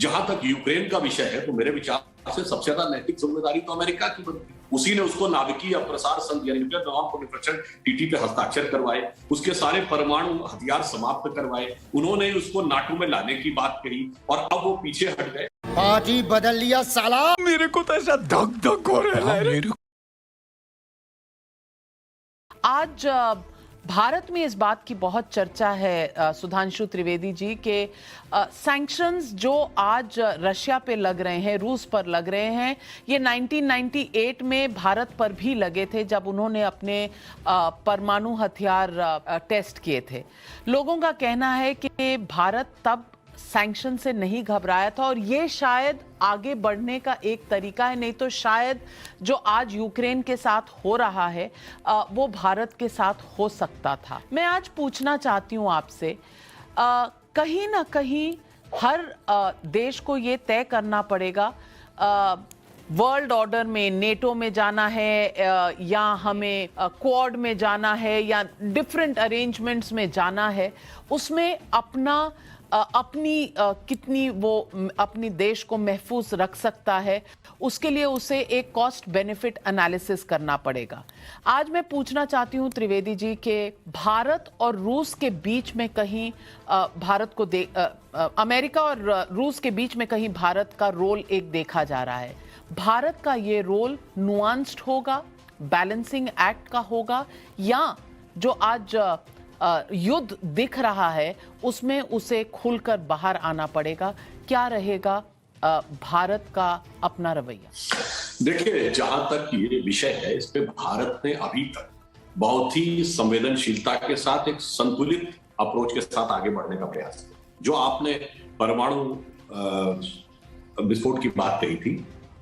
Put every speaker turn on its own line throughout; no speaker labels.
जहां तक यूक्रेन का विषय है तो मेरे विचार से सबसे ज्यादा नैतिक जिम्मेदारी तो अमेरिका की बनती है। उसी ने उसको नाभिकीय अप्रसार संधि यानी न्यूक्लियर नॉन प्रोलिफरेशन टीटी पे हस्ताक्षर करवाए, उसके सारे परमाणु हथियार समाप्त करवाए, उन्होंने उसको नाटो में लाने की बात कही और अब वो पीछे हट गए।
पार्टी बदल लिया साला।
मेरे को तो ऐसा धक धक हो रहा है।
आज भारत में इस बात की बहुत चर्चा है सुधांशु त्रिवेदी जी के सैंक्शंस जो आज रशिया पे लग रहे हैं, रूस पर लग रहे हैं, ये 1998 में भारत पर भी लगे थे जब उन्होंने अपने परमाणु हथियार टेस्ट किए थे। लोगों का कहना है कि भारत तब सैंक्शन से नहीं घबराया था और ये शायद आगे बढ़ने का एक तरीका है, नहीं तो शायद जो आज यूक्रेन के साथ हो रहा है वो भारत के साथ हो सकता था। मैं आज पूछना चाहती हूँ आपसे, कहीं ना कहीं हर देश को ये तय करना पड़ेगा वर्ल्ड ऑर्डर में नेटो में जाना है या हमें क्वाड में जाना है या डिफरेंट अरेंजमेंट्स में जाना है, उसमें अपनी कितनी वो अपनी देश को महफूज रख सकता है, उसके लिए उसे एक कॉस्ट बेनिफिट एनालिसिस करना पड़ेगा। आज मैं पूछना चाहती हूं त्रिवेदी जी के भारत और रूस के बीच में कहीं अमेरिका और रूस के बीच में कहीं भारत का रोल एक देखा जा रहा है। भारत का ये रोल नुआंस्ड होगा, बैलेंसिंग एक्ट का होगा, या जो आज युद्ध दिख रहा है उसमें उसे खुलकर बाहर आना पड़ेगा? क्या रहेगा भारत का अपना रवैया?
देखिए, जहां तक ये विषय है, इस पे भारत ने अभी तक बहुत ही संवेदनशीलता के साथ एक संतुलित अप्रोच के साथ आगे बढ़ने का प्रयास किया। जो आपने परमाणु विस्फोट की बात कही थी,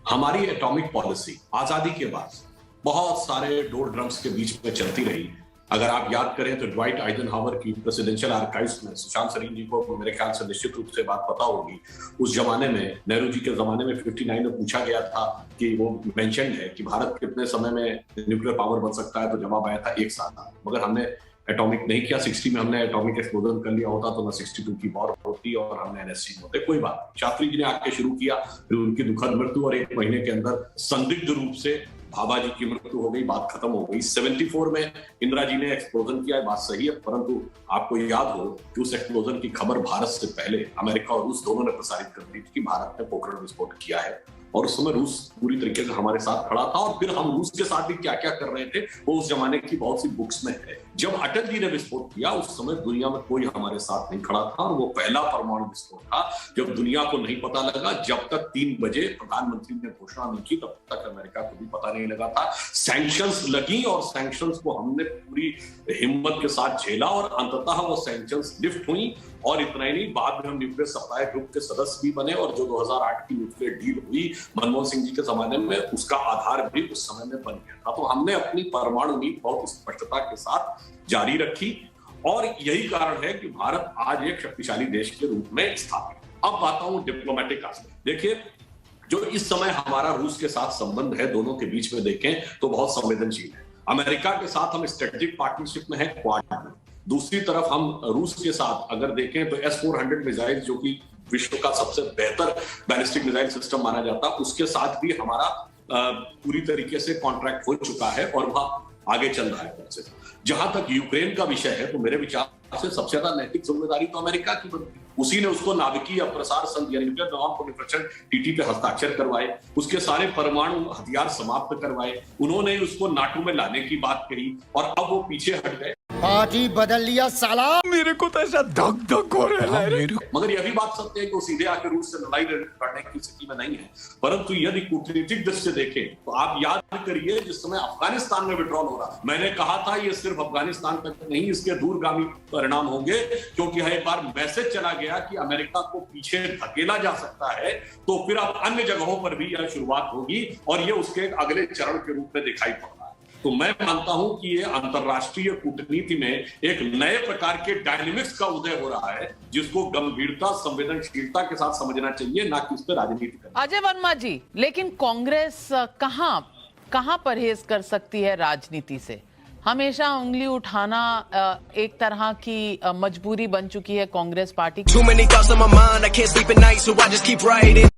हमारी एटॉमिक पॉलिसी आजादी के बाद बहुत सारे डोर ड्रम्स के बीच में चलती रही। अगर आप याद करें तो ड्वाइट आइजनहावर की प्रेसिडेंशियल आर्काइव्स में सुशांत सरीन जी को मेरे ख्याल से निश्चित रूप से बात पता होगी। उस जमाने में, नेहरू जी के जमाने में 59 में पूछा गया था कि वो मेंशन्ड है कि भारत कितने समय में न्यूक्लियर पावर बन सकता है, तो जवाब आया था 1 साल। मगर हमने एटॉमिक नहीं किया। 60 में हमने एटॉमिक एक्सप्लोजन कर लिया होता तो ना 62 की वॉर होती और हमने एनएससी होते। कोई बात नहीं, शास्त्री जी ने आके शुरू किया, फिर उनकी दुखद मृत्यु और 1 महीने के अंदर संदिग्ध रूप से भाभा जी की मृत्यु हो गई, बात खत्म हो गई। 74 में इंदिरा जी ने एक्सप्लोजन किया, बात सही है, परंतु आपको याद हो कि उस एक्सप्लोजन की खबर भारत से पहले अमेरिका और रूस दोनों ने प्रसारित कर दी थी कि भारत ने पोखरण विस्फोट किया है, और उस समय रूस पूरी तरीके से हमारे साथ खड़ा था। और फिर हम रूस के साथ भी क्या क्या कर रहे थे वो उस जमाने की बहुत सी बुक्स में है। जब अटल जी ने विस्फोट किया उस समय दुनिया में कोई हमारे साथ नहीं खड़ा था, और वो पहला परमाणु विस्फोट था जब दुनिया को नहीं पता लगा। जब तक 3 बजे प्रधानमंत्री ने घोषणा नहीं की तब तक अमेरिका को भी पता नहीं लगा था। सैंक्शंस लगी और सैंक्शंस को हमने पूरी हिम्मत के साथ झेला और अंततः वो सैंक्शंस लिफ्ट हुई। और इतना ही नहीं, बाद में हम न्यूक्लियर सप्लाई ग्रुप के सदस्य भी बने, और जो 2008 की न्यूक्लियर डील हुई मनमोहन सिंह जी के जमाने में, उसका आधार भी उस समय में बन गया था। तो हमने अपनी परमाणु नीति बहुत स्पष्टता के साथ जारी रखी, और यही कारण है कि भारत आज एक शक्तिशाली देश के रूप में स्थापित। अब आता हूं डिप्लोमेटिक एस्पेक्ट। देखिए, जो इस समय हमारा रूस के साथ संबंध है, दोनों के बीच में देखें तो बहुत संवेदनशील है। अमेरिका के साथ हम स्ट्रेटेजिक पार्टनरशिप में है, क्वाड में। दूसरी तरफ हम रूस के साथ अगर देखें तो S-400 मिसाइल, जो कि विश्व का सबसे बेहतर बैलिस्टिक मिसाइल सिस्टम माना जाता है, उसके साथ भी हमारा पूरी तरीके से कॉन्ट्रैक्ट हो चुका है और वह आगे चल रहा है। जहां तक यूक्रेन का विषय है तो मेरे विचार से सबसे ज्यादा नैतिक जिम्मेदारी तो अमेरिका की बनती है। उसी ने उसको नाभिकीय अप्रसार संधि यानी न्यूक्लियर नॉन प्रोलिफरेशन टीटी पे हस्ताक्षर करवाए, उसके सारे परमाणु हथियार समाप्त करवाए, उन्होंने उसको नाटो में लाने की बात कही और अब वो पीछे हट गए।
पार्टी बदल लिया साला।
मेरे को तो ऐसा धक धक हो रहा है।
मगर यह भी बात सत्य है कि वो सीधे आकर रूस से लड़ाई लड़ने की स्थिति में नहीं है। परंतु यदि कूटनीतिक दृष्टि से देखें तो आप याद करिए जिस समय अफगानिस्तान में विड्रॉल हो रहा, मैंने कहा था ये सिर्फ अफगानिस्तान तक नहीं, इसके दूरगामी परिणाम होंगे, क्योंकि एक बार मैसेज चला गया कि अमेरिका को पीछे धकेला जा सकता है, तो फिर अब अन्य जगहों पर भी यह शुरुआत होगी और ये उसके एक अगले चरण के रूप में दिखाई पड़ रहा है। तो मैं मानता हूं कि ये अंतरराष्ट्रीय कूटनीति में एक नए प्रकार के डायनेमिक्स का उदय हो रहा है, जिसको गंभीरता संवेदनशीलता के साथ समझना चाहिए, ना कि उस पर राजनीति करना।
अजय वर्मा जी, लेकिन कांग्रेस कहां परहेज कर सकती है राजनीति से? हमेशा उंगली उठाना एक तरह की मजबूरी बन चुकी है कांग्रेस पार्टी की।
Too many thoughts on my mind, I can't sleep at night, so I just keep writing.